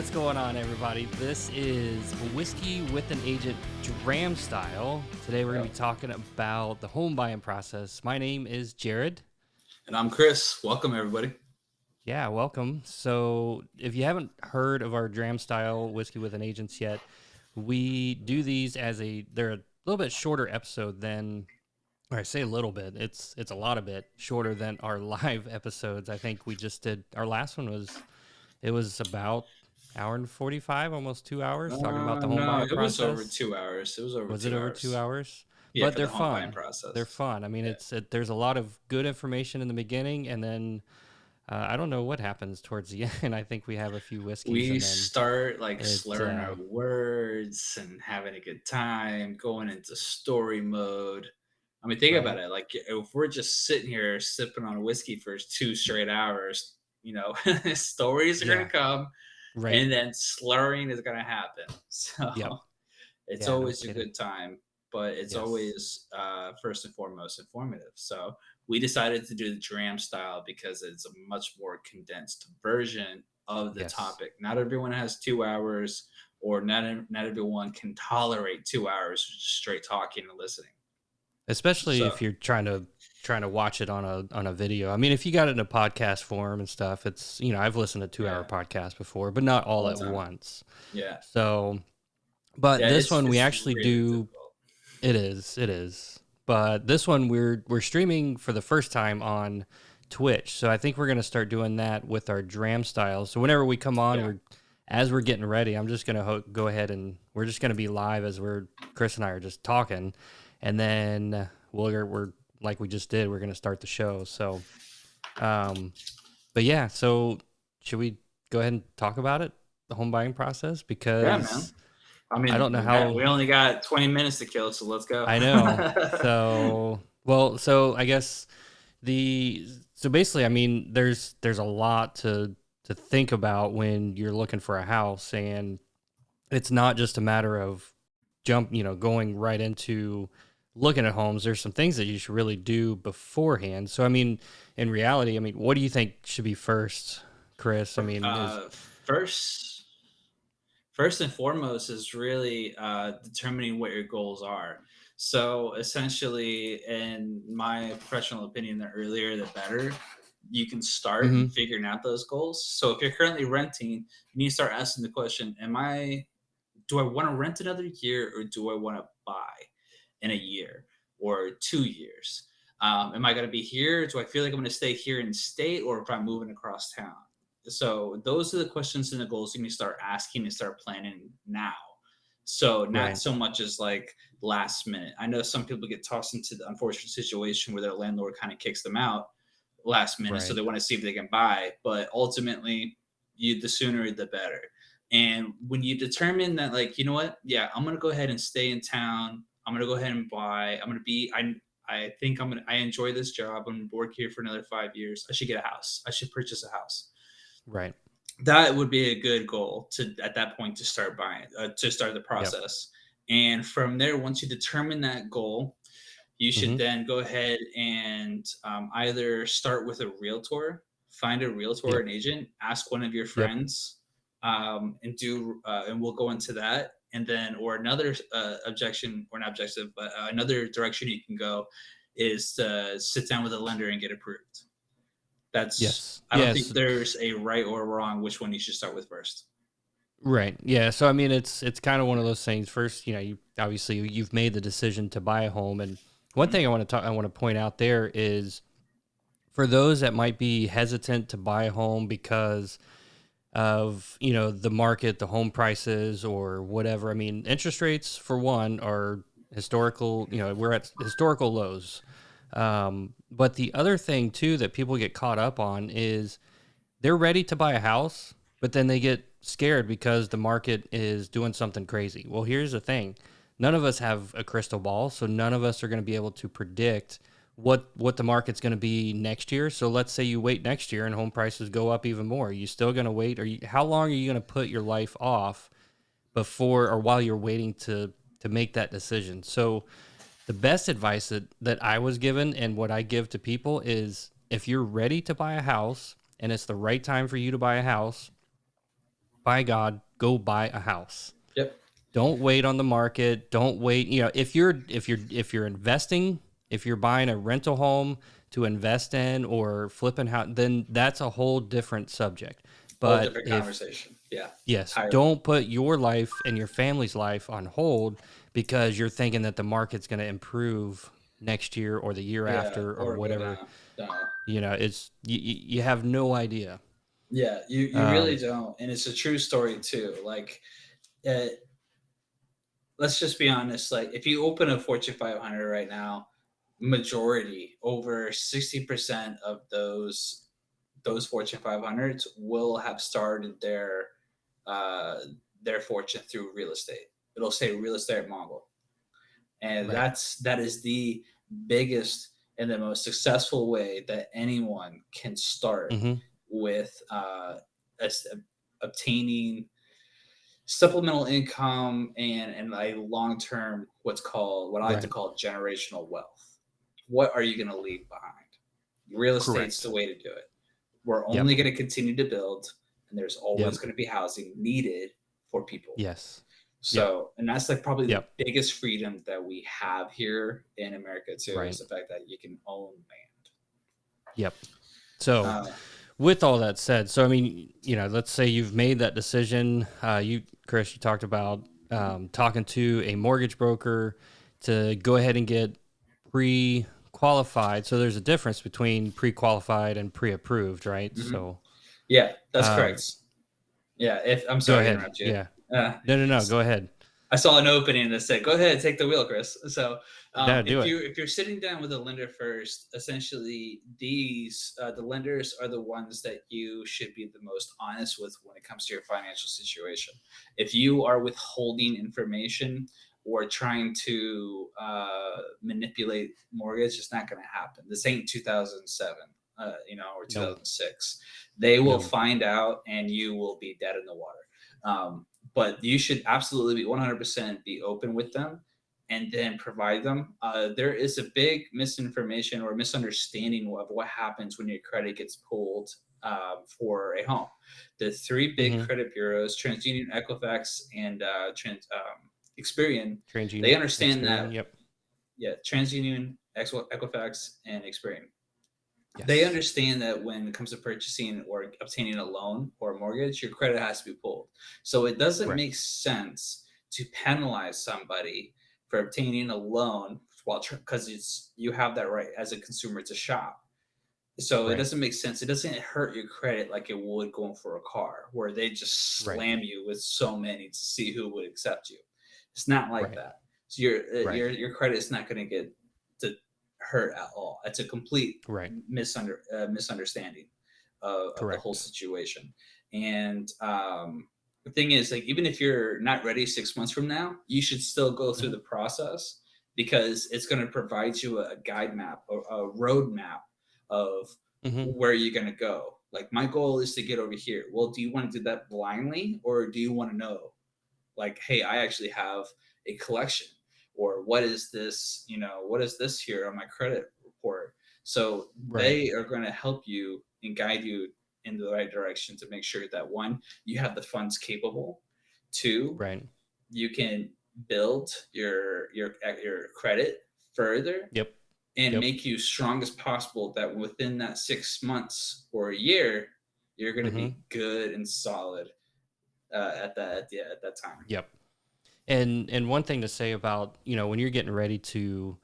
What's going on, everybody? This is Whiskey with an Agent Dram Style. Today we're going to be talking about the home buying process. My name is Jared. And I'm Chris. Welcome, everybody. Yeah, welcome. So if you haven't heard of our Dram Style Whiskey with an Agent yet, we do these they're a little bit shorter episode than, or I say a little bit, it's a lot of bit shorter than our live episodes. I think we just did, our last one was about hour and 45, almost 2 hours, talking about the home No, buying it was over process. 2 hours. It was over Was 2 it over 2 hours. hours? Yeah, But for they're the home buying fun. They're process. fun. I mean, Yeah. there's a lot of good information in the beginning, and then I don't know what happens towards the end. I think we have a few whiskeys, We and then start like it. slurring our words and having a good time, going into story mode. I mean, think about Right, it. Like, if we're just sitting here sipping on whiskey for 2 straight hours, stories are going yeah, to come right, and then slurring is going to happen. yep, So, it's yeah, no always a kidding. good time, but it's Yes, always first and foremost informative. So we decided to do the Dram style because it's a much more condensed version of the yes. topic. Not everyone has 2 hours, or not everyone can tolerate 2 hours of just straight talking and listening. Especially So if you're trying to watch it on a video. I mean, if you got it in a podcast form and stuff, it's I've listened to 2 hour yeah, podcasts before, but not all all at the time. once. Yeah, So, but yeah, this it's one we it's actually really do. difficult. It is. But this one we're streaming for the first time on Twitch. So I think we're gonna start doing that with our Dram style. So whenever we come on, Yeah, as we're getting ready, I'm just gonna go ahead and we're just gonna be live as Chris and I are just talking, and then we're like we just did. We're gonna start the show. So, um, but yeah. So should we go ahead and talk about it, the home buying process? yeah, man. Because I I mean, don't know how. we only got 20 minutes to kill, so let's go. I know. So I guess so basically, I mean, there's a lot to think about when you're looking for a house, and it's not just a matter of going right into looking at homes. There's some things that you should really do beforehand. So I mean, in reality, I mean, what do you think should be first, Chris? I mean, is uh, first, first and foremost is really determining what your goals are. So essentially, in my professional opinion, the earlier the better. You can start mm-hmm, figuring out those goals. So if you're currently renting, you need to start asking the question: Do I want to rent another year, or do I want to buy in a year or 2 years? Am I going to be here? Do I feel like I'm going to stay here in state, or if I'm moving across town? So those are the questions and the goals you need to start asking and start planning now. So not right, so much as like last minute. I know some people get tossed into the unfortunate situation where their landlord kind of kicks them out last minute, so right, they want to see if they can buy. But ultimately, the sooner the better. And when you determine that, like, you know what, yeah, I'm gonna go ahead and stay in town. I'm gonna go ahead and buy. I think I enjoy this job. I'm gonna work here for another 5 years. I should get a house. I should purchase a house. right, That would be a good goal to at that point to start buying, to start the yep, process. And from there, once you determine that goal, you should mm-hmm, then go ahead and either start with a realtor, find a realtor, yep, an agent, ask one of your yep. friends, and we'll go into that. And then, or another objection, or not objective, but another direction you can go is to sit down with a lender and get approved. Yes, I don't think yes. there's a right or wrong which one you should start with first. Right. Yeah. So I mean, it's kind of one of those things. First, you obviously you've made the decision to buy a home, and one Mhm. thing I want to point out there is for those that might be hesitant to buy a home because of the market, the home prices, or whatever. I mean, interest rates for one are historical. We're at historical lows. But the other thing too that people get caught up on is they're ready to buy a house, but then they get scared because the market is doing something crazy. Well, here's the thing. None of us have a crystal ball, so none of us are going to be able to predict what the market's going to be next year. So let's say you wait next year and home prices go up even more. Are you still going to wait? How long are you going to put your life off before or while you're waiting to make that decision? So the best advice that I was given and what I give to people is if you're ready to buy a house and it's the right time for you to buy a house, by God, go buy a house. Yep. Don't wait on the market. Don't wait. If you're investing, if you're buying a rental home to invest in or flipping house, then that's a whole different subject. Whole But different if conversation. Yeah. yes, Entirely. don't put your life and your family's life on hold because you're thinking that the market's going to improve next year or the year Yeah. after or Or go whatever. down. No. It's you have no idea. Yeah. You really Um, don't. And it's a true story too. Like, uh, let's just be honest. Like, if you open a Fortune 500 right now, majority, over 60% of those Fortune 500s will have started uh, their fortune through real estate. It'll say real estate mogul, and right. that is the biggest and the most successful way that anyone can start Hmm. with as, obtaining supplemental income and a long term what I like to Right. call generational wealth. What are you going to leave behind? Real estate's the Correct. way to do it. We're Yep. only going to continue to build, and there's always Yep. going to be housing needed for people. Yes. Yep. So, and that's like probably the Yep. biggest freedom that we have here in America too, is Right. the fact that you can own Yep. So, land. with all that said, so I mean, let's say you've made that decision. Chris, you talked about talking to a mortgage broker to go ahead and get pre-qualified. So there's a difference between pre-qualified and pre-approved, right? Mhm. So, Yeah, that's um, correct. Yeah, if I'm go sorry to ahead. interrupt you. Yeah. Uh, No, no, no. Go ahead. I saw an opening that said, "Go ahead, take the wheel, Chris." So, No, do it. if you're sitting down with a lender first, essentially the lenders are the ones that you should be the most honest with when it comes to your financial situation. If you are withholding information or trying to manipulate mortgage, it's not going to happen. This ain't 2007. Or No. 2006. They will No. find out, and you will be dead in the water. But you should absolutely be 100% be open with them and then provide them. There is a big misinformation or misunderstanding of what happens when your credit gets pulled for a home. The three big Mm-hmm. credit bureaus, TransUnion, Equifax, and Experian, they TransUnion, understand Experian. that, Yep. yeah, TransUnion, Equifax, and Experian, they Yes. understand that when it comes to purchasing or obtaining a loan or a mortgage, your credit has to be pulled. So it doesn't Right. make sense to penalize somebody for obtaining a loan while because it's you have that right as a consumer to shop. So it Right. doesn't make sense. It doesn't hurt your credit like it would going for a car, where they just Right. slam you with so many to see who would accept you. It's not like Right. that. So your Right. your credit is not going to get to hurt at all. It's a complete Right. misunderstanding of the whole Correct. situation. And the thing is, like, even if you're not ready 6 months from now, you should still go through Hmm. the process because it's going to provide you a guide map or a road map of Hmm. where you're going to go. Like, my goal is to get over here. Well, do you want to do that blindly, or do you want to know, like, hey, I actually have a collection, or what is this, what is this here on my credit report? So Right. they are going to help you and guide you in the right direction to make sure that, one, you have the funds capable, two, Right. you can build your credit further Yep. and Yep. make you strong as possible, that within that 6 months or a year you're going to Hmm. be good and solid at that time. Yep. And one thing to say about, when you're getting ready to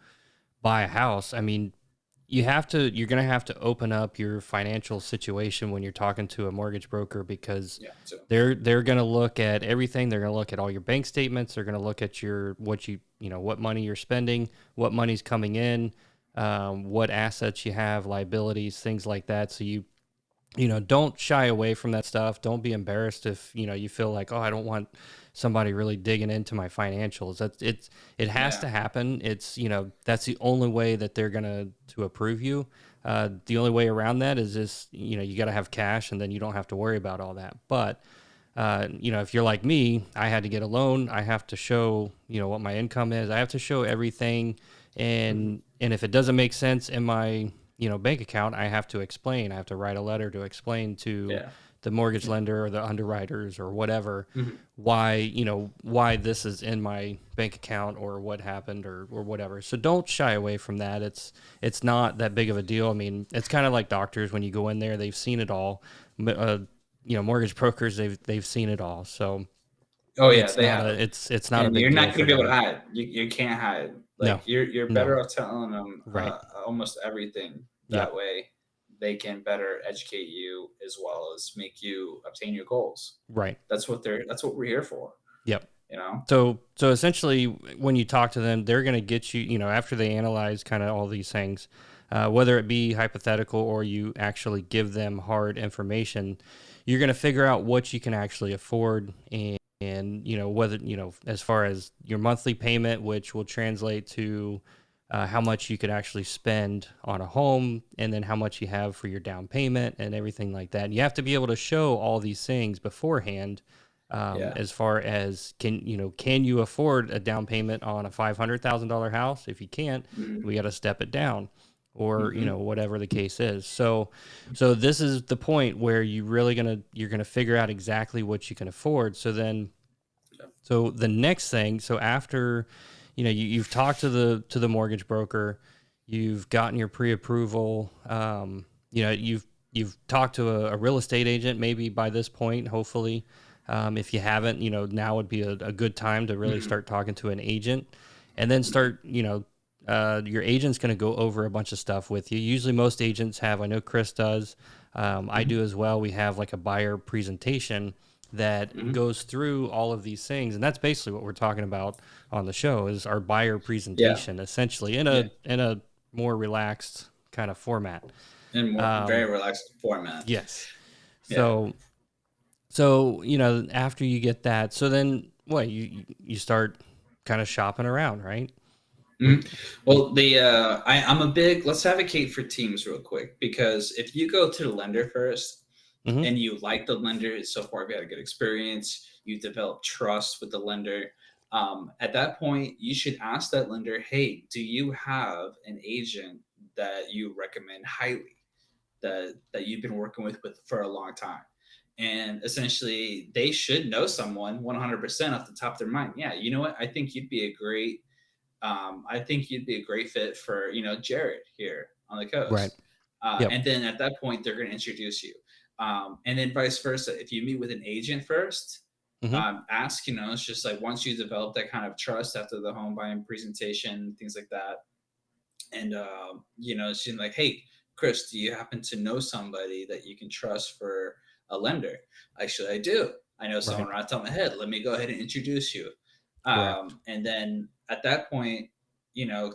buy a house, I mean, you're going to have to open up your financial situation when you're talking to a mortgage broker because Yeah, so they're going to look at everything. They're going to look at all your bank statements. They're going to look at what money you're spending, what money's coming in, what assets you have, liabilities, things like that. So don't shy away from that stuff. Don't be embarrassed if, you feel like, oh, I don't want somebody really digging into my financials. It has yeah. to happen. It's, that's the only way that they're going to approve you. The only way around that is just, you got to have cash and then you don't have to worry about all that. But, if you're like me, I had to get a loan. I have to show, what my income is. I have to show everything. Mhm. And if it doesn't make sense in my, bank account, I have to explain. I have to write a letter to explain to Yeah. the mortgage lender or the underwriters or whatever, Mhm. why this is in my bank account or what happened or whatever. So don't shy away from that. It's not that big of a deal. I mean, it's kind of like doctors. When you go in there, they've seen it all. Mortgage brokers, they've seen it all. So Oh yeah, it's they not have. a it's not a And big you're deal not going to for be able to them. hide. You can't hide. No, Like you're no, better off telling them right. almost everything. Yep, That way, they can better educate you as well as make you obtain your goals. right. That's what we're here for. Yep. You know. So essentially, when you talk to them, they're going to get you, after they analyze kind of all these things, whether it be hypothetical or you actually give them hard information, you're going to figure out what you can actually afford and whether, as far as your monthly payment, which will translate to how much you could actually spend on a home and then how much you have for your down payment and everything like that. And you have to be able to show all these things beforehand, Yeah. as far as can you afford a down payment on a $500,000 house? If you can't, Hmm. we got to step it down, or Hmm. whatever the case is. So this is the point where you're gonna figure out exactly what you can afford. So the next thing, so after you've talked to the mortgage broker, you've gotten your pre-approval, you've talked to a real estate agent maybe by this point, hopefully. If you haven't, now would be a good time to really Hmm. start talking to an agent, and then Hmm. start, your agent's going to go over a bunch of stuff with you. Usually most agents have, I know Chris does, I Hmm. do as well. We have like a buyer presentation that Hmm. goes through all of these things, and that's basically what we're talking about on the show is our buyer Yeah. presentation, essentially in Yeah. a more relaxed kind of format. In more very um relaxed format. yes. Yeah. So after you get that, so then what, you start kind of shopping around, right? What, Mhm. what Well, I'm a big let's advocate for teams real quick because if you go to the lender first hmm and you like the lender so far, you had a good experience, you develop trust with the lender. At that point, you should ask that lender, "Hey, do you have an agent that you recommend highly that you've been working with for a long time?" And essentially, they should know someone 100% off the top of their mind. Yeah, you know what? I think you'd be a great fit for Jared here on the right. coast. Yep. And then at that point, they're going to introduce you, and then vice versa. If you meet with an agent first, hmm ask. It's just like once you develop that kind of trust after the home buying presentation, things like that, and she's like, "Hey, Chris, do you happen to know somebody that you can trust for a lender?" Actually, I do. I know someone right. right off the top of my head. Let me go ahead and introduce you. Correct. And then at that point,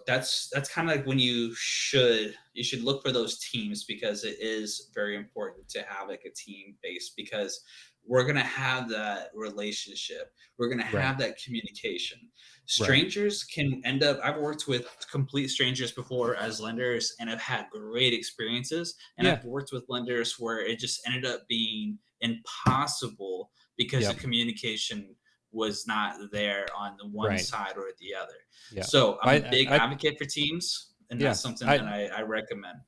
that's kind of like when you should look for those teams because it is very important to have like a team base because we're gonna have that relationship. We're gonna Right. have that communication. Right. Strangers can end up. I've worked with complete strangers before as lenders, and I've had great experiences. And Yeah. I've worked with lenders where it just ended up being impossible because the Yep. communication was not there on the one Right. side or the other. Yeah. So I'm a big I advocate for teams, and yeah. that's something that I I recommend.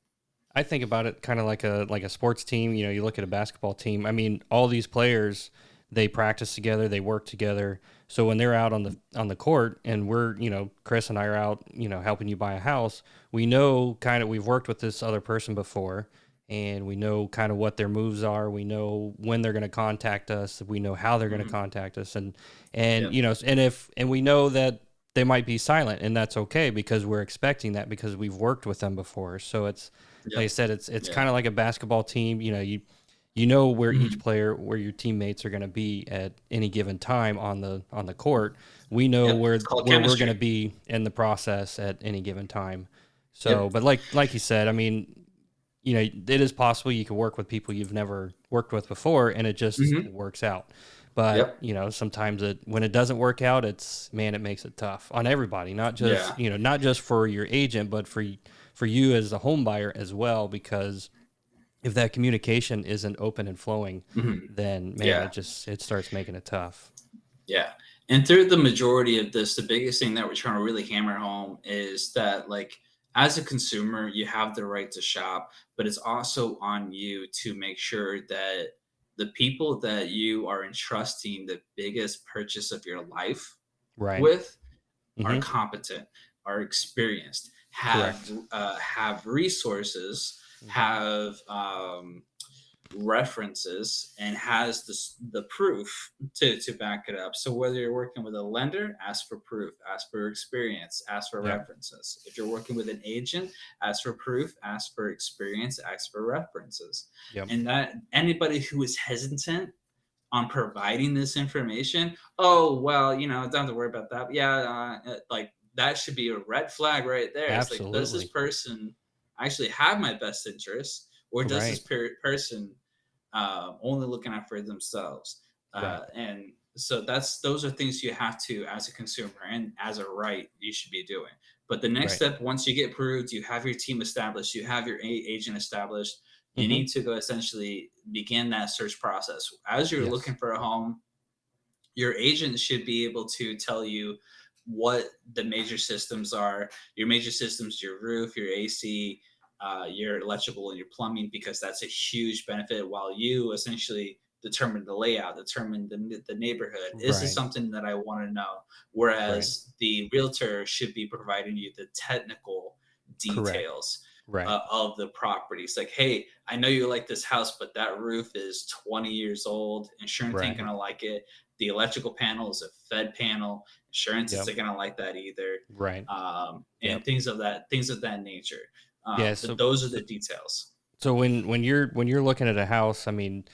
I think about it kind of like a sports team. You look at a basketball team. I mean, all these players, they practice together, they work together. So when they're out on the court, and we're Chris and I are out helping you buy a house, we know kind of we've worked with this other person before, and we know kind of what their moves are. We know when they're going to contact us. We know how they're going to Mhm. contact us, and Yep. and we know that they might be silent, and that's okay because we're expecting that because we've worked with them before. So it's like I Yep. said, it's Yeah. kind of like a basketball team. You know where each Mhm. player, where your teammates are going to be at any given time on the court. We know Yep. It's called where we're going to chemistry. be in the process at any given time. So, Yep. but like you said, I mean, it is possible you could work with people you've never worked with before, and it just Hmm. works out. But Yep. sometimes when it doesn't work out, it makes it tough on everybody, not just Yeah. not just for your agent, but for you as a home buyer as well, because if that communication isn't open and flowing, Hmm. then man, Yeah. it starts making it tough. Yeah. And through the majority of this, the biggest thing that we're trying to really hammer home is that, like, as a consumer, you have the right to shop, but it's also on you to make sure that the people that you are entrusting the biggest purchase of your life Right. with are Hmm. competent, are experienced, Correct. have resources, Hmm. have references, and has the proof to back it up. So whether you're working with a lender, ask for proof, ask for experience, ask for Yep. references. If you're working with an agent, ask for proof, ask for experience, ask for references. Yep. And that anybody who is hesitant on providing this information, oh well, don't have to worry about that. Yeah, like that should be a red flag right there. It's like, does this Absolutely. person actually have my best interest, or does this Right. person only looking out for themselves? Right. And so those are things you have to, as a consumer and as a right, you should be doing. But the next Right. step, once you get approved, you have your team established, you have your agent established, you Hmm. need to go essentially begin that search process. As you're Yes. looking for a home, your agent should be able to tell you what the major systems are. Your major systems, your roof, your AC, your electrical, and your plumbing, because that's a huge benefit. While you essentially determine the layout, determine the neighborhood. Is this Right. something that I want to know? Right. Whereas the realtor should be providing you the technical Correct. details Right. of the property. It's like, hey, I know you like this house, but that roof is 20 years old. Insurance ain't Right. gonna like it. The electrical panel is a Fed panel. Insurance Yep. isn't gonna like that either, Right. and Yep. things of that nature. Yeah. But So, those are so, the details. so when you're looking at a house, I mean,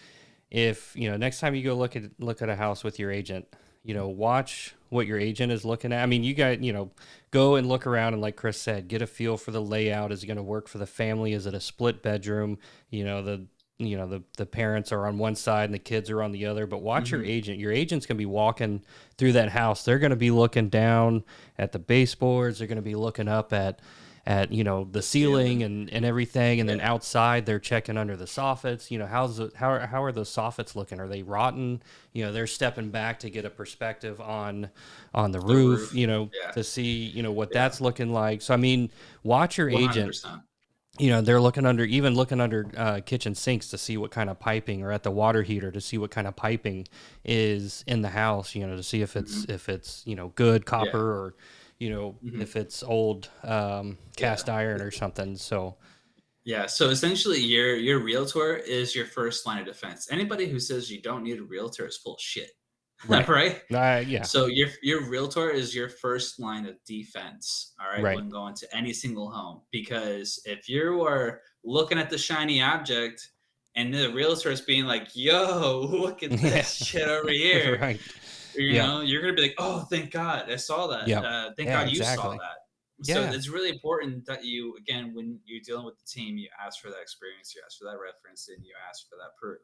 if next time you go look at a house with your agent, watch what your agent is looking at. I mean, you guys, go and look around and, like Chris said, get a feel for the layout. Is it going to work for the family? Is it a split bedroom? The parents are on one side and the kids are on the other. But watch your Hmm. agent. Your agent's going to be walking through that house. They're going to be looking down at the baseboards. They're going to be looking up at the ceiling Ceiling, and everything, and then yeah, outside they're checking under the soffits. How are those soffits looking? Are they rotten? They're stepping back to get a perspective on the the roof, roof, yeah, to see what yeah, that's looking like. So I mean, watch your agent. 100%. They're looking under kitchen sinks to see what kind of piping, or at the water heater to see what kind of piping is in the house, to see if it's Hmm. if it's good Yeah, copper, or hmm, if it's old yeah. cast iron or something. So Yeah, so essentially, your realtor is your first line of defense. Anybody who says you don't need a realtor is full of shit, right. right? Yeah. So your realtor is your first line of defense, all right, Right. when going to any single home. Because if you are looking at the shiny object and the realtor is being like, "Yo, look at Yeah. this shit over here," Right. Yep. you're gonna be like, "Oh, thank God, I saw that. Yep. Thank Yeah, God you saw exactly. that." So Yeah. it's really important that you, again, when you're dealing with the team, you ask for that experience, you ask for that reference, and you ask for that proof.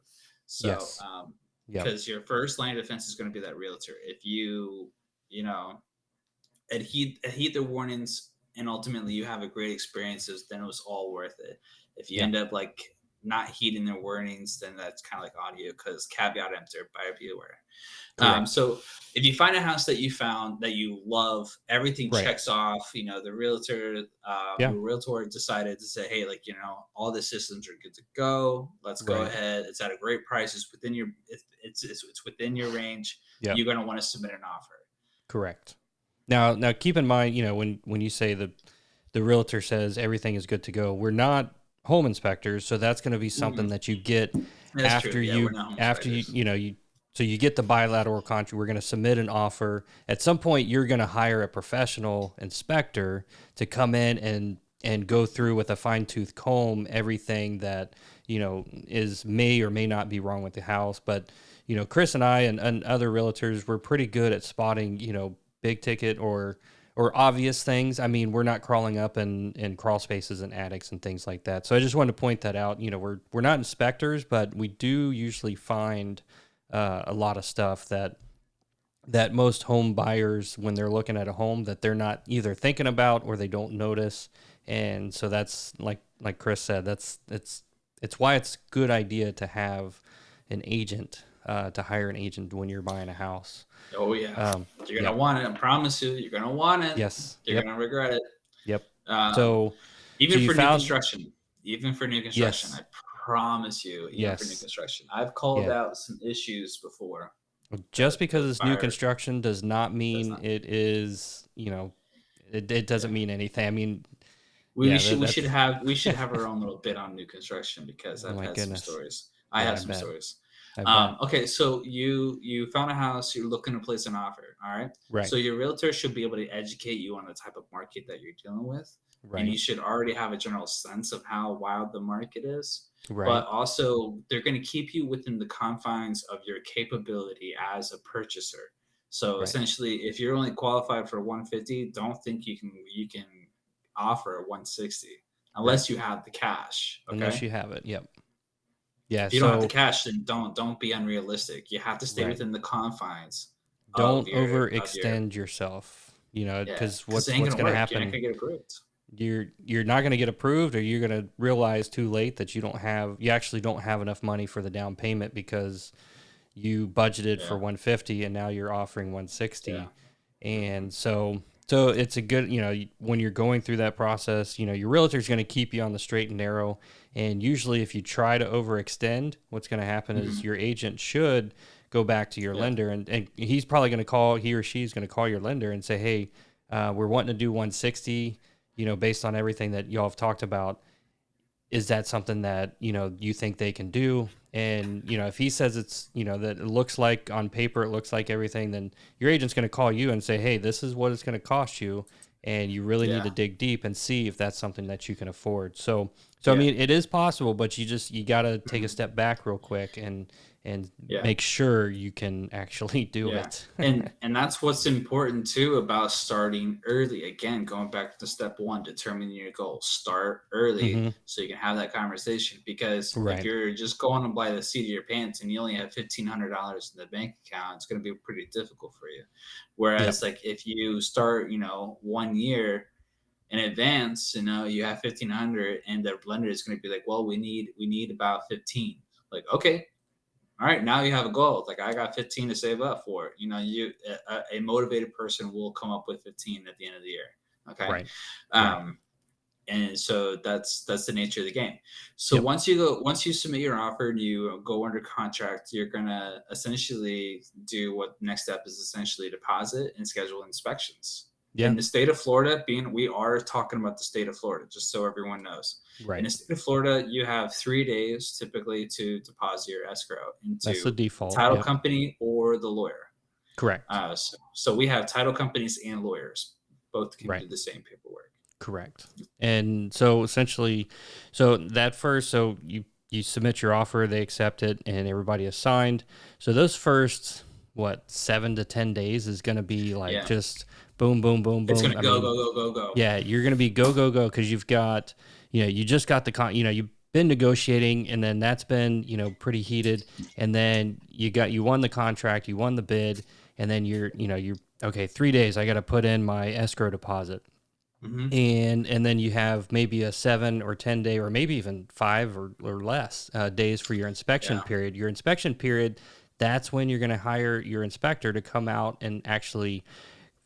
So, Yes. Yep. because your first line of defense is going to be that realtor. If you know, heed the warnings, and ultimately you have a great experiences, then it was all worth it. If you Yep. end up like not heeding their warnings, then that's kind of like audio, because caveat emptor, buyer beware. Correct. So if you find a house that you found that you love, everything Right. checks off. The realtor, Yeah. your realtor decided to say, hey, like, all the systems are good to go. Let's go Right. ahead. It's at a great price. It's within your, it's within your range. Yep. You're going to want to submit an offer. Correct. Now keep in mind, when you say the realtor says everything is good to go, we're not home inspectors, so that's going to be something Mhm. that you get That's true. after Yeah, we're you not home after you inspectors. you know you so you get the bilateral contract. We're going to submit an offer. At some point, you're going to hire a professional inspector to come in and go through with a fine tooth comb everything that is may or may not be wrong with the house. But Chris and I and other realtors, we're pretty good at spotting big ticket or obvious things. I mean, we're not crawling up in crawl spaces and attics and things like that. So I just wanted to point that out. We're not inspectors, but we do usually find a lot of stuff that most home buyers, when they're looking at a home, that they're not either thinking about or they don't notice. And so that's like Chris said, it's why it's a good idea to have an agent, to hire an agent when you're buying a house. Oh yeah, you're Yep. gonna want it. I promise you, you're gonna want it. Yes. You're Yep. gonna regret it. Yep. Um, So even you for new found construction, even for new construction, I yes. promise you, even for new Yes. construction, I've called Yeah. out some issues before Just that because the it's new buyer construction does not does mean not. it is, it doesn't Yeah. mean anything. I mean, We yeah, should that's we should have our own little bit on new construction because oh I've my had some goodness. stories. I Yeah, have some stories. I bet. Okay, so you found a house, you're looking to place an offer. All right. Right. So your realtor should be able to educate you on the type of market that you're dealing with. And Right. you should already have a general sense of how wild the market is. Right. But also they're going to keep you within the confines of your capability as a purchaser. So Right. essentially, if you're only qualified for 150, don't think you can offer 160 Right. unless you have the cash. Unless Okay. you have it. Yep. Yeah. If you don't have the So, cash, then don't be unrealistic. You have to stay right. within the confines Don't of your overextend yourself, yeah, because because it ain't what's gonna going to work. You're not happen, gonna get approved. you're not going to get approved, or you're going to realize too late that you actually don't have enough money for the down payment because you budgeted for Yeah, 150 and now you're offering yeah. 160. Hmm. And so it's a good, when you're going through that process, your realtor's going to keep you on the straight and narrow. And usually if you try to overextend, what's going to happen Hmm. is your agent should go back to your Yeah. lender, and he's probably going to call, he or she's going to call your lender and say, hey, we're wanting to do 160, based on everything that y'all have talked about. Is that something that you think they can do? And if he says it's that it looks like on paper, it looks like everything, then your agent's going to call you and say, hey, this is what it's going to cost you, and you really need Yeah. to dig deep and see if that's something that you can afford. So I Yeah. mean, it is possible, but you got to take a Mhm. step back real quick and Yeah. make sure you can actually do Yeah. it. And that's what's important too about starting early. Again, going back to step one, determining your goals. Start early Hmm. so you can have that conversation. Because if Right. you're just going by the seat of your pants and you only have $1,500 in the bank account, it's going to be pretty difficult for you. Yep. Whereas, like if you start, 1 year in advance, you have 1,500, and the blender is going to be like, well, we need about 15. Like, okay, all right, now you have a goal. Like I got 15 to save up for it. A motivated person will come up with 15 at the end of the year. Okay. Right. Right. Um, and so that's the nature of the game. So Yep. once you submit your offer and you go under contract, you're gonna essentially do what next step is essentially deposit and schedule inspections. Yeah. In the state of Florida, being we are talking about the state of Florida, just so everyone knows. In Right. the state of Florida, you have 3 days typically to deposit your escrow That's the into the default. title Yep. company or the lawyer. Correct. So we have title companies and lawyers. Both can Right. do the same paperwork. Correct. And so essentially, so you submit your offer, they accept it, and everybody is signed. So those first 7 to 10 days is going to be like Yeah. just boom, boom, boom, It's boom. gonna I go, mean, go, go, go, go. yeah, you're going to be go, go, go, because you've got, you just got you've been negotiating, and then that's been pretty heated, and then you won the contract, you won the bid, and then you're okay. 3 days, I got to put in my escrow deposit. Hmm. And then you have maybe a 7 or 10 day, or maybe even 5 or less days for your inspection Yeah. period. Your inspection period, that's when you're going to hire your inspector to come out and actually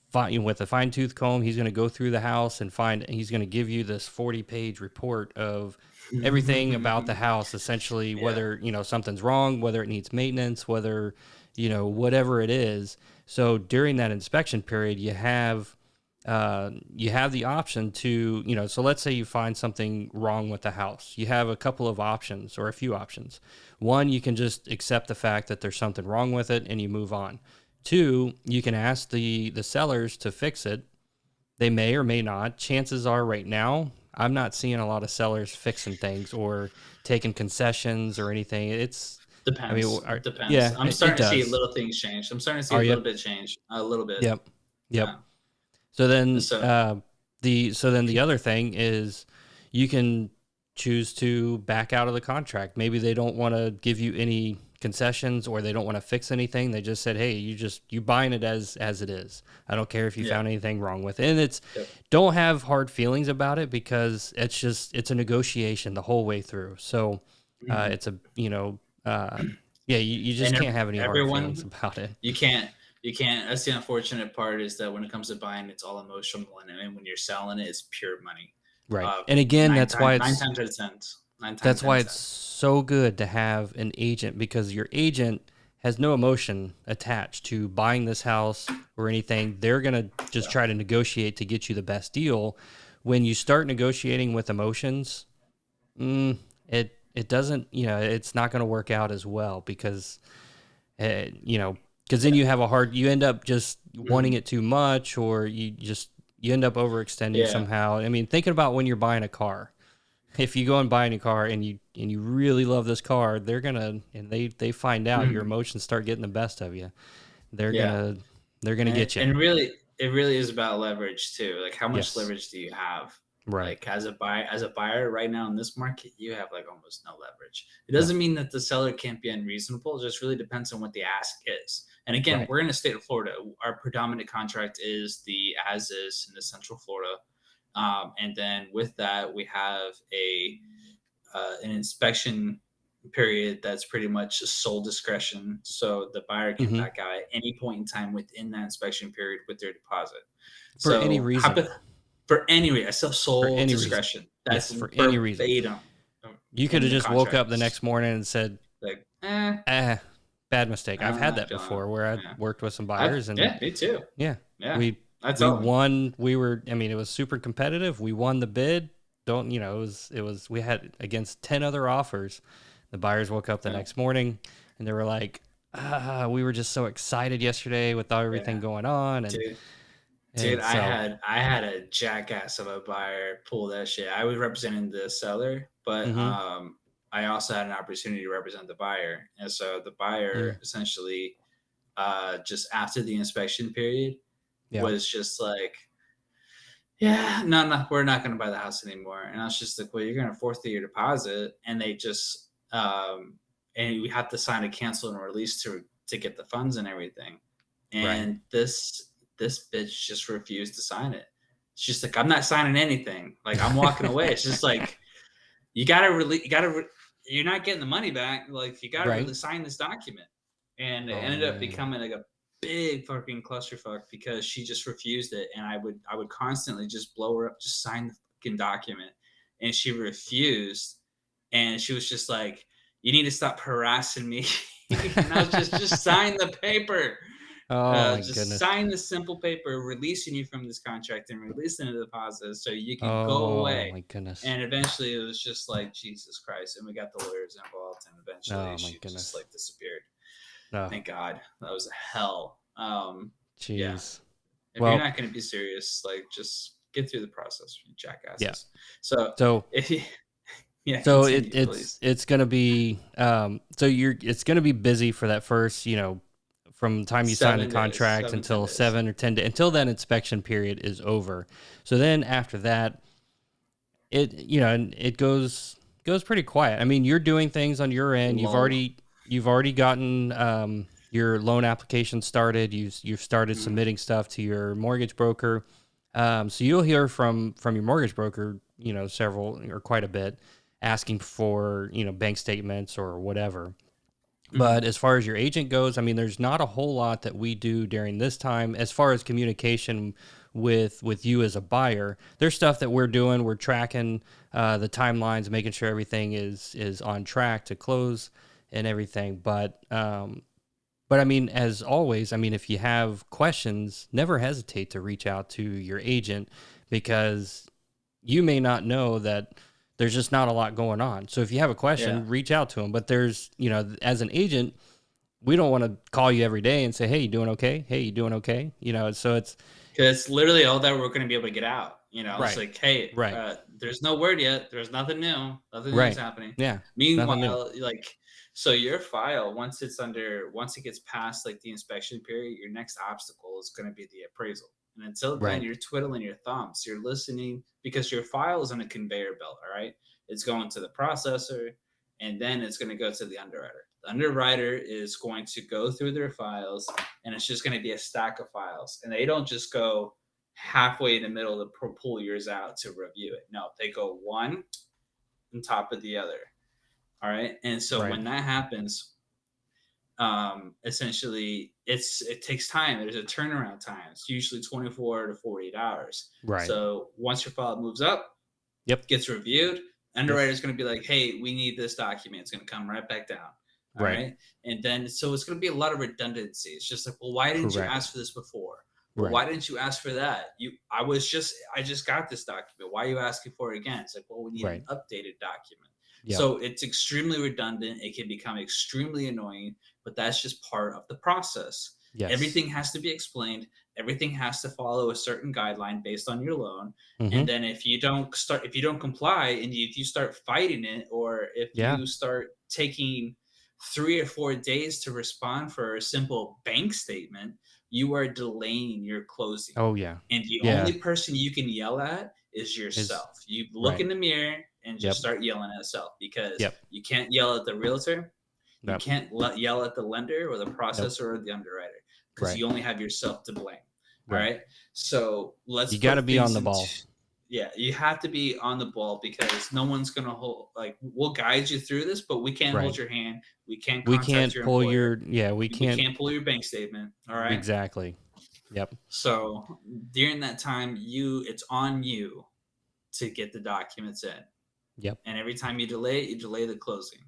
find, with a fine tooth comb. He's going to go through the house and he's going to give you this 40-page report of everything about the house, essentially, Yeah. whether something's wrong, whether it needs maintenance, whether whatever it is. So during that inspection period, you have the option to, so let's say you find something wrong with the house. You have a couple of options, or a few options. One, you can just accept the fact that there's something wrong with it and you move on. Two, you can ask the sellers to fix it. They may or may not. Chances are right now, I'm not seeing a lot of sellers fixing things or taking concessions or anything. I mean, Depends. Depends. yeah, I'm it starting to see does. little things change. I'm starting to see a Are you? little bit change. A little bit. Yep. Yep. Yeah. So then, So the other thing is, you can choose to back out of the contract. Maybe they don't want to give you any concessions, or they don't want to fix anything. They just said, "Hey, you buying it as it is. I don't care if you yeah. found anything wrong with it." And Yep. don't have hard feelings about it, because it's a negotiation the whole way through. So Mhm. it's a yeah, you just And can't have any hard feelings everyone, about it. you can't. That's the unfortunate part is that when it comes to buying, it's all emotional, and when you're selling it, it's pure money. Right. And again, Nine that's why times, nine it's times out of ten. Nine times, That's why ten it's times. so good to have an agent, because your agent has no emotion attached to buying this house or anything. They're going to just Yeah. try to negotiate to get you the best deal. When you start negotiating with emotions, it doesn't, it's not going to work out as well, because because then Yeah. you end up just wanting Mhm. it too much, or you end up overextending Yeah. somehow. I mean, thinking about when you're buying a car, if you go and buy a new car and you really love this car, they're gonna, and they find out your Mhm. emotions start getting the best of you. They're Yeah. gonna they're gonna And get you. and really, it really is about leverage too. Like, how much Yes. leverage do you have? Right. Like, as a buyer right now in this market, you have like almost no leverage. It No. doesn't mean that the seller can't be unreasonable. It just really depends on what the ask is. And again, Right. we're in the state of Florida. Our predominant contract is the as is in the Central Florida. And then with that, we have an inspection period that's pretty much sole discretion. So the buyer can Hmm. back out at any point in time within that inspection period with their deposit. For any So reason. for any reason, I said For sole any reason. discretion. That's Yes. For any reason. verbatim You could in have the just woke contract. up the next morning and said, Like, "Ah, bad mistake." I've I'm had not that feeling it. before, where I Yeah. worked with some buyers, and Yeah, me too. yeah, Yeah. we I we tell them. won. We were, I mean, it was super competitive. We won the bid. Don't, it was we had against 10 other offers. The buyers woke up the Yeah. next morning and they were like, we were just so excited yesterday with everything Yeah. going on, Dude. Dude, and so I had a jackass of a buyer pull that shit. I was representing the seller, but mhm, I also had an opportunity to represent the buyer. And so the buyer mm, essentially just after the inspection period yeah, was just like, yeah, no, we're not gonna buy the house anymore. And I was just like, well, you're gonna forfeit your deposit, and they just and we have to sign a cancel and release to get the funds and everything. right, And this bitch just refused to sign it. She's like, I'm not signing anything. Like, I'm walking away. It's just like, you're not getting the money back. Like, you gotta right. really sign this document. And it Oh ended up man, becoming like a big fucking clusterfuck because she just refused it. And I would constantly just blow her up, just sign the fucking document. And she refused. And she was just like, you need to stop harassing me. And I was just sign the paper. oh my Just goodness, sign the simple paper releasing you from this contract and releasing the deposit so you can go oh away. my goodness, And eventually it was just like, Jesus Christ. And we got the lawyers involved, and eventually oh my she just goodness, like disappeared. oh Thank God. That was hell. Yeah. jeez. If you're Well, not going to be serious, like, just get through the process, you yeah. jackasses. So So if you, yeah, So continue, it's please. it's gonna be it's gonna be busy for that first, from the time you sign the 7 days, contract 10 until days. 7 or 10 days, until that inspection period is over. So then after that, and it goes pretty quiet. I mean, you're doing things on your end. Lull. You've already gotten your loan application started. You've started Mm, submitting stuff to your mortgage broker. So you'll hear from your mortgage broker, several or quite a bit, asking for bank statements or whatever. But mhm. as far as your agent goes, I mean, there's not a whole lot that we do during this time as far as communication with you as a buyer. There's stuff that we're doing. We're tracking the timelines, making sure everything is on track to close and everything. But I mean, as always, I mean, if you have questions, never hesitate to reach out to your agent, because you may not know that there's just not a lot going on. So if you have a Yeah. question, reach out to them. But there's, as an agent, we don't want to call you every day and say, "Hey, you doing okay? Hey, you doing okay?" So it's 'Cause literally all that we're gonna be able to get out, It's right, like, "Hey, right, there's no word yet. There's nothing new. Nothing new is right. happening." Yeah, nothing new. Meanwhile, like, so your file, once it gets past, like, the inspection period, your next obstacle is gonna be the appraisal. And until then, Right, you're twiddling your thumbs. You're listening because your file is on a conveyor belt, all right? It's going to the processor, and then it's gonna go to the underwriter. The underwriter is going to go through their files, and it's just going to be a stack of files. And they don't just go halfway in the middle to pull yours out to review it. No, they go one on top of the other. All right. And so right, when that happens, essentially it takes time. There's a turnaround time. It's usually 24 to 48 hours. right. So once your file moves up, Yep. gets reviewed, Yep. Underwriter's going to be like, hey, we need this document. It's going to come right back down. All Right. right. And then, so it's going to be a lot of redundancy. It's just like, well, why didn't you Correct. ask for this before? Well, Right. why didn't you ask for that? I just got this document. Why are you asking for it again? It's like, well, we need Right. an updated document. Yep. So it's extremely redundant. It can become extremely annoying, but that's just part of the process. Yes. Everything has to be explained. Everything has to follow a certain guideline based on your loan. Mm-hmm. And then if you don't comply, and if you start fighting it, or if Yeah. you start taking 3 or 4 days to respond for a simple bank statement, you are delaying your closing. Oh yeah. And the Yeah. only person you can yell at is Is yourself. You look right. in the mirror and just Yep. start yelling at yourself, because Yep. you can't yell at the realtor, you Yep. can't yell at the lender or the Nope. processor or the underwriter, because Right. you only have yourself to blame. All Right. right. So let's You got to put be on things the into, ball. yeah, you have to be on the ball, because no one's going to hold, like, we'll guide you through this, but we can't hold Right. your hand. We can't We contact can't your pull employer. your. Yeah. We We can't. can't pull your bank statement. All right. Exactly. Yep. So during that time, it's on you to get the documents in. Yep. And every time you delay it, you delay the closing.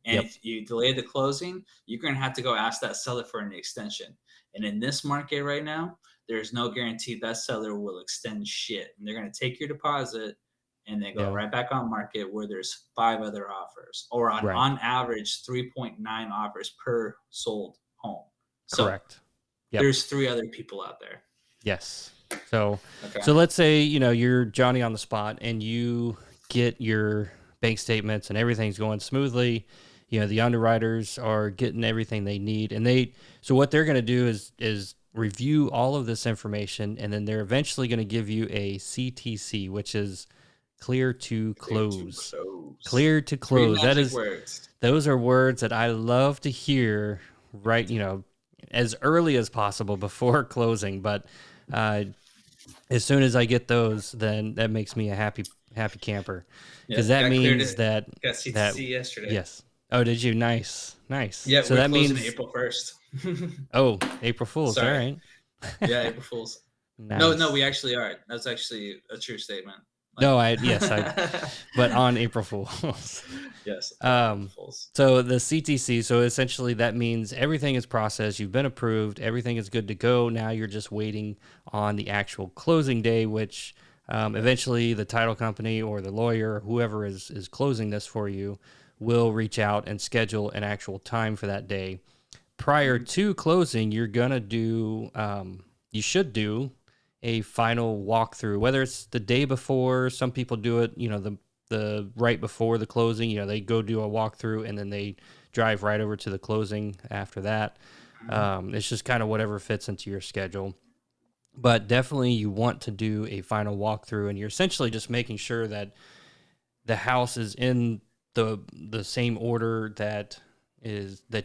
And Yep. if you delay the closing, you're going to have to go ask that seller for an extension. And in this market right now, there's no guarantee that seller will extend shit. And they're going to take your deposit and they go Yeah. right back on market where there's 5 other offers, or Right. on average 3.9 offers per sold home. So Correct. Yep. there's 3 other people out there. Yes. So Okay. let's say, you're Johnny on the spot and you get your bank statements and everything's going smoothly. The underwriters are getting everything they need, and so what they're going to do is review all of this information, and then they're eventually going to give you a CTC, which is clear to close. Clear to Three close. magic words. Those are words that I love to hear, right, as early as possible before closing, but as soon as I get those, then that makes me a happy camper, because Yeah, that means that got that CTC yesterday. yes. Oh, did you? Nice. Yeah, So we're that closing means April 1st. April Fools. All Sorry. right. Yeah, April Fools. No, we Nice. actually are. That's actually a true statement. No, but on April Fools. Yes, April Um, Fools. so the CTC, so essentially that means everything is processed, you've been approved, everything is good to go. Now you're just waiting on the actual closing day, which eventually the title company or the lawyer or whoever is closing this for you will reach out and schedule an actual time for that day. Prior to closing, you're gonna do, you should do a final walkthrough, whether it's the day before. Some people do it, the right before the closing. They go do a walkthrough and then they drive right over to the closing after that. It's just kind of whatever fits into your schedule. But definitely you want to do a final walkthrough, and you're essentially just making sure that the house is in the same order that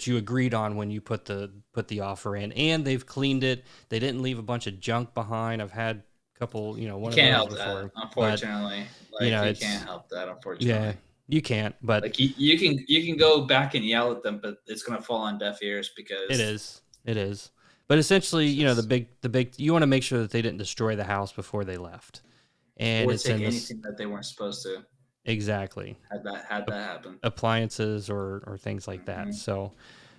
you agreed on when you put the offer in, and they've cleaned it. They didn't leave a bunch of junk behind. I've had a couple, one of Can't those help before. that, unfortunately. But, Like, you it's can't help that, yeah, unfortunately. you can't. But Like, you can go back and yell at them, but it's gonna fall on deaf ears, it because is. But essentially, it's just, the big you want to make sure that they didn't destroy the house before they left, and or it's take in this anything that they weren't supposed to. exactly Had that happen. appliances or things like that. Mhm. So,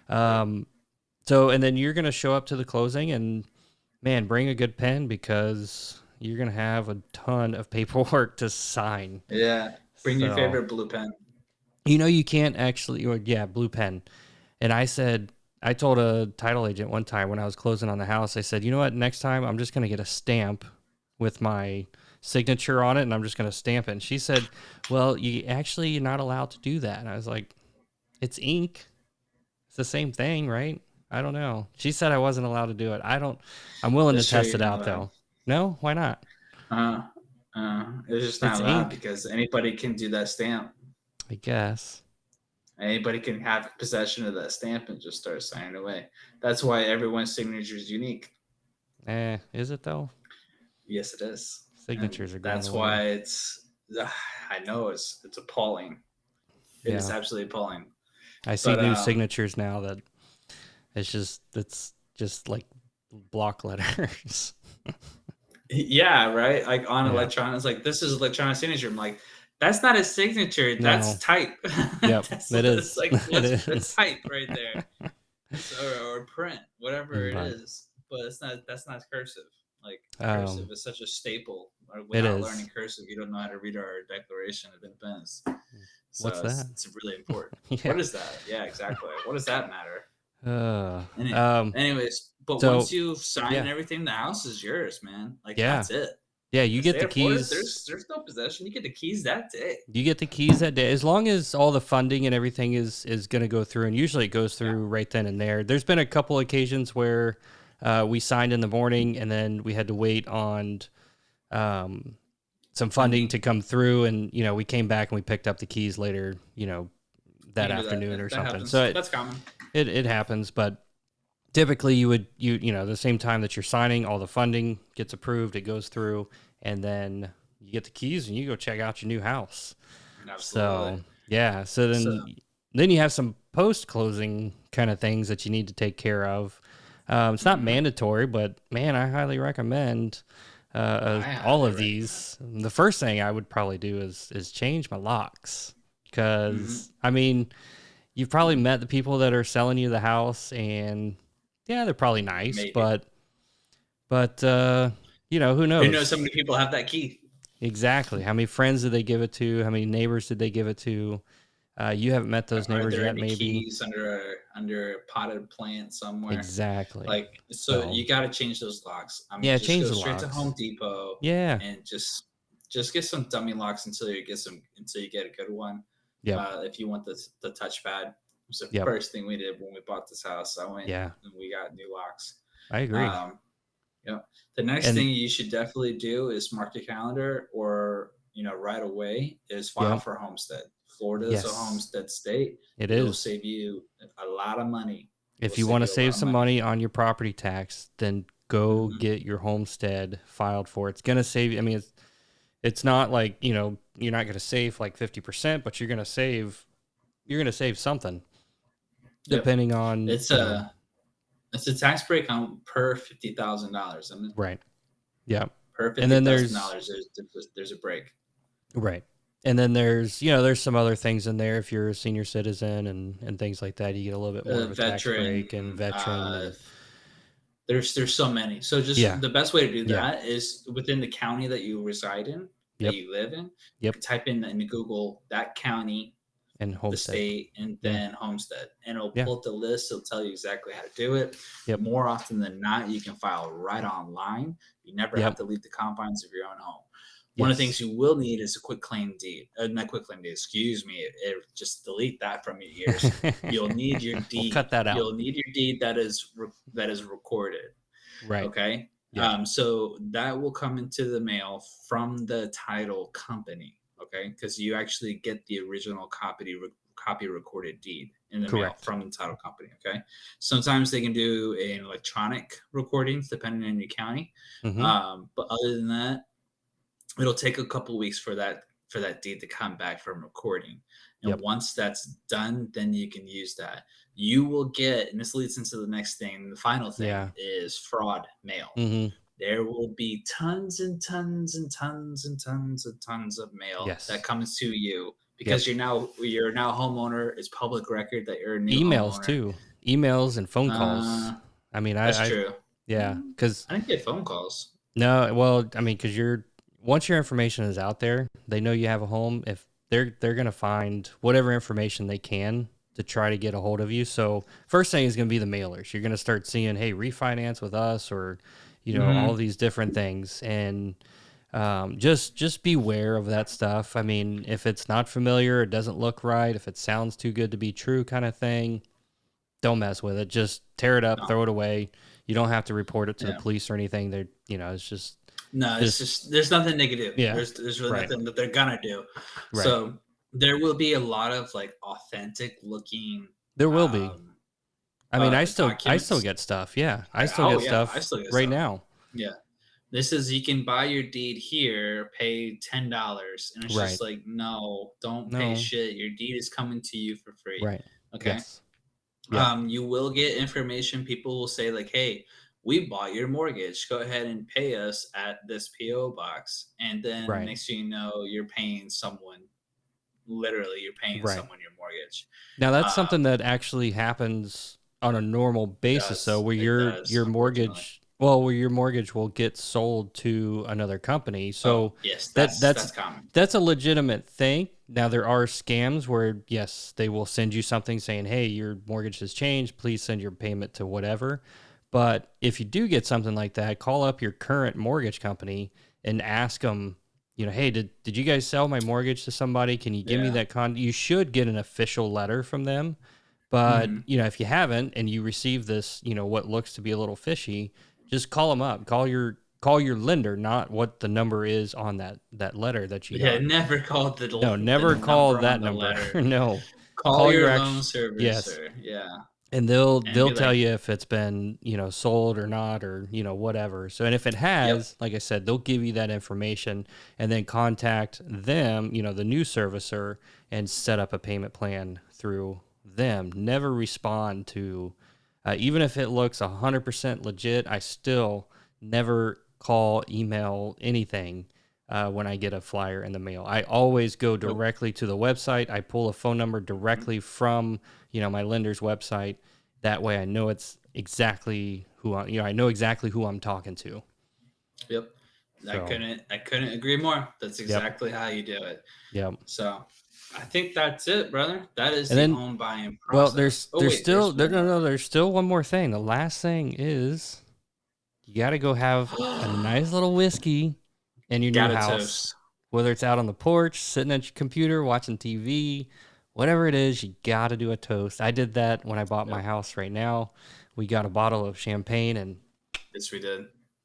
Yep. and then you're gonna show up to the closing, and man, bring a good pen, because you're gonna have a ton of paperwork to sign. Yeah. Bring your So favorite blue pen. you can't actually, or yeah, blue pen. And I told a title agent one time when I was closing on the house, I said, you know what, next time I'm just gonna get a stamp with my signature on it, and I'm just gonna stamp it. And she said, well, you're not allowed to do that. And I was like, it's ink. It's the same thing, right? I don't know. She said I wasn't allowed to do it. I'm willing to Just show test you're it not out allowed. though. No, why not? Uh, it's just not It's allowed ink, because anybody can do that stamp. I guess. Anybody can have possession of that stamp and just start signing away. That's why everyone's signature is unique. Is it though? Yes, it is. And Signatures are going that's away. why I know it's appalling. It is Yeah. absolutely appalling. I see But new signatures now that it's just like block letters. yeah, right. Like on Yeah. electronics, like this is electronic signature. I'm like, That's not a signature. That's No. type. Yep. It That's is. like It that's is. type right there. Or print, whatever it But is. But it's not. That's not cursive. Like cursive um, is such a staple. it Without learning is. cursive, you don't know how to read our Declaration of Independence. What's So that? it's really important. Yeah. What is that? Yeah, exactly. What does that matter? Uh, Any, um. anyways, but once So you've signed yeah. everything, the house is yours, man. Like Yeah. that's it. Yeah. You It's get the there for it. keys. There's no possession. You get the keys that day. You get the keys that day, as long as all the funding and everything is going to go through, and usually it goes Yeah. through right then and there. There's been a couple occasions where we signed in the morning, and then we had to wait on um, some funding Funding. to come through, and we came back and we picked up the keys later, You that can do that. afternoon or That something. happens. So That's common. it happens, but typically the same time that you're signing, all the funding gets approved, it goes through, and then you get the keys and you go check out your new house. Absolutely. So yeah, so So then you have some post closing kind of things that you need to take care of. It's not mhm, mandatory, but man, I highly recommend I all highly of recommend. these. The first thing I would probably do is change my locks, Hmm. because I mean, you've probably met the people that are selling you the house, and yeah, they're probably nice, Maybe. but who Who knows? How knows many people have that key? exactly how many friends did they give it to? How many neighbors did they give it to? You haven't met those Are neighbors there yet, any maybe. keys under a potted plant somewhere? Exactly. Like, so So you got to change those locks. I mean, yeah, just change go the straight to Home locks. Depot Yeah. and just get some dummy locks until you get a good one. Yep. If you want the touchpad, it was the Yep. first thing we did when we bought this house. I went Yeah. and we got new locks. I agree. Um, yeah. The next And thing you should definitely do is mark your calendar, or right away is file yep. for homestead. Florida is a Yes, homestead state. it It'll is. save you a lot of money. It'll If you save want to you a lot save of some money. money on your property tax, then go Hmm. get your homestead filed for. It's gonna save you. I mean, it's not like, you're not gonna save like 50%, but you're gonna save something Yep. depending on, It's a tax break on per $50,000. I mean, right. Yeah. per And fifty then thousand there's dollars, there's a break. right. And then there's some other things in there. If you're a senior citizen and things like that, you get a little bit more of a tax Veteran. break, and veteran, and There's so many. So just yeah. the best way to do Yeah. that is within the county that you reside in, that Yep. you live in. You Yep. could type in Google that county, And the homestead. state, and Yeah. then homestead, and it'll Yeah. pull up the list. It'll tell you exactly how to do it. Yep. More often than not, you can file right online. You never have Yep. to leave the confines of your own home. One of the things Yes. you will need is a quick claim deed. Not quick claim deed. Excuse me. Just delete that from your ears. You'll need your We'll deed. cut that out. You'll need your deed that is recorded. Right. Okay. Yep. So that will come into the mail from the title company. Okay. Because you actually get the original copy recorded deed in the mail Correct. from the title company. Okay. Sometimes they can do an electronic recordings depending on your county. Mm-hmm. But other than that, it'll take a couple weeks for that deed to come back from recording. And Yep. once that's done, then you can use that. You will get, and this leads into the next thing. The final thing Yeah. is fraud mail. Mm-hmm. There will be tons and tons and tons and tons and tons of mail that Yes. comes to you Yep. because you're now homeowner. It's public record that you're a new Emails homeowner. too. Emails and phone calls. Uh, I mean, that's I true. yeah, because I didn't get phone calls. no, well, I mean, because once your information is out there, they know you have a home. If they're gonna find whatever information they can to try to get a hold of you. So first thing is gonna be the mailers. You're gonna start seeing, hey, refinance with us, or all Hmm. these different things, and just beware of that stuff. I mean, if it's not familiar, it doesn't look right, if it sounds too good to be true, kind of thing, don't mess with it. Just tear it up, No. throw it away. You don't have to report it to the Yeah. police or anything. They're, it's No, it's just just there's nothing they can do. yeah, There's really right, nothing that they're gonna do. right. So there will be a lot of like authentic looking There will be. um I mean, I still documents. get stuff. Yeah, I still Oh get yeah, I stuff still get right stuff. now. Yeah. This is you can buy your deed here, pay $10. And it's Right. just like, no, don't pay No. shit. Your deed is coming to you for free. Right. Okay. Yes. Yep. You will get information. People will say, like, hey, we bought your mortgage. Go ahead and pay us at this PO box. And then Right. next thing you know, you're paying someone. Literally, you're paying Right. someone your mortgage. Now that's Um, something that actually happens on a normal basis, though, where it does, your unfortunately. mortgage, well, where your mortgage will get sold to another company. Oh, So yes, that that's common. that's a legitimate thing. Now there are scams where yes, they will send you something saying, "Hey, your mortgage has changed. Please send your payment to whatever." But if you do get something like that, call up your current mortgage company and ask them, hey, did you guys sell my mortgage to somebody? Can you give me Yeah. that you should get an official letter from them. But, Mhm. if you haven't and you receive this, what looks to be a little fishy, just call them up. Call your lender, not what the number is on that letter that you Yeah, got. never call No, the never call number on that the number. letter. No. Call Call your your loan yes. servicer, yeah, And and they'll be tell like, you if it's been, sold or not, or, whatever. So, and if it "Yep, has, like I said, they'll give you that information and then contact them, the new servicer, and set up a payment plan through them. Never respond to, even if it looks 100% legit, I still never call, email, anything. When I get a flyer in the mail, I always go nope." directly to the website. I pull a phone number Mhm. directly from, my lender's website. That way I know it's exactly I know exactly who I'm talking to. Yep. So, I couldn't agree more. That's yep. exactly how you do it. Yep. So, I think that's it, brother. That is And the then, home buying well, process. Oh, there's wait, still, there's one no, more. there's still one more thing. The last thing is you got to go have a nice little whiskey in your new Gotta house, toast. whether it's out on the porch, sitting at your computer, watching TV, whatever it is, you got to do a toast. I did that when I bought my Yep. house right now. We got a bottle of champagne and Yes, we did.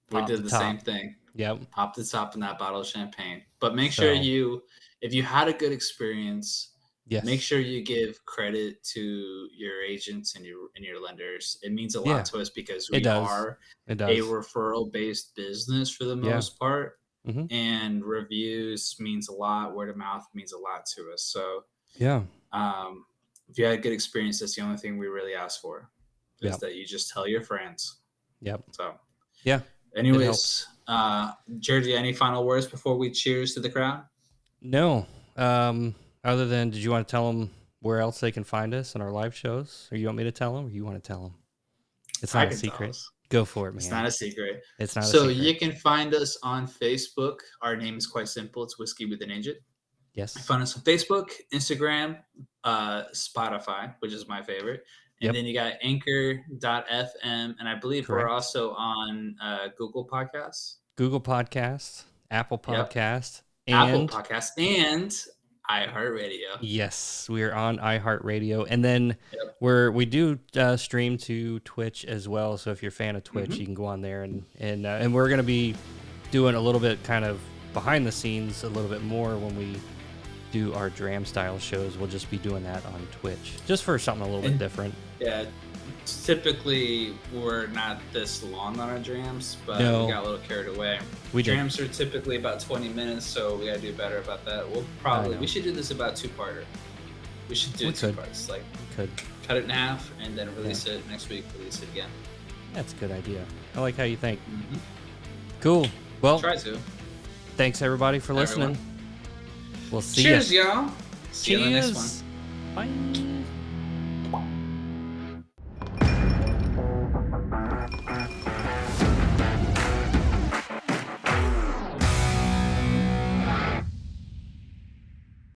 We popped the did the same top. thing. Yep. Pop the top in that bottle of champagne. But make sure So, if you had a good experience, make yes, sure you give credit to your agents and your lenders. It means a lot yeah, to us because it we does. are It a does. referral based business for the Yeah. most part. Hmm. And reviews means a lot. Word of mouth means a lot to us. So Yeah. if you had a good experience, that's the only thing we really ask for is Yep. that you just tell your friends. Yep. So Yeah. It helps. anyways, Georgie, any final words before we cheers to the crowd? No. Other than, did you want to tell them where else they can find us in our live shows, or you want me to tell them, or you want to tell them? It's I not a can tell secret. us. Go for it, It's man. not a secret. It's not a So secret. you can find us on Facebook. Our name is quite simple. It's Whiskey with an Agent. Yes. Find us on Facebook, Instagram, Spotify, which is my favorite. And Yep. then you got anchor.fm. And I believe we're Correct. also on Google Podcasts. Google Podcasts, Apple Yep. Podcasts, Apple and Podcasts and iHeartRadio. yes, we are on iHeartRadio, and then Yep. we do stream to Twitch as well. So if you're a fan of Twitch, Mm-hmm. you can go on there, and we're gonna be doing a little bit kind of behind the scenes, a little bit more when we do our Dram Style shows. We'll just be doing that on Twitch, just for something a little bit And different. yeah, typically we're not this long on our drams, but No, we got a little carried away. we did. Drams are typically about 20 minutes, so we gotta do better about that. We should do this about two-parter. We should do We it two could. parts, like Could. cut it in half and then release it next week, release it again. That's a good idea. I like how you think. Mm-hmm. Cool. Well, Try to. thanks everybody for listening. Everyone. We'll see Cheers, you. y'all. See you in the next one. Bye.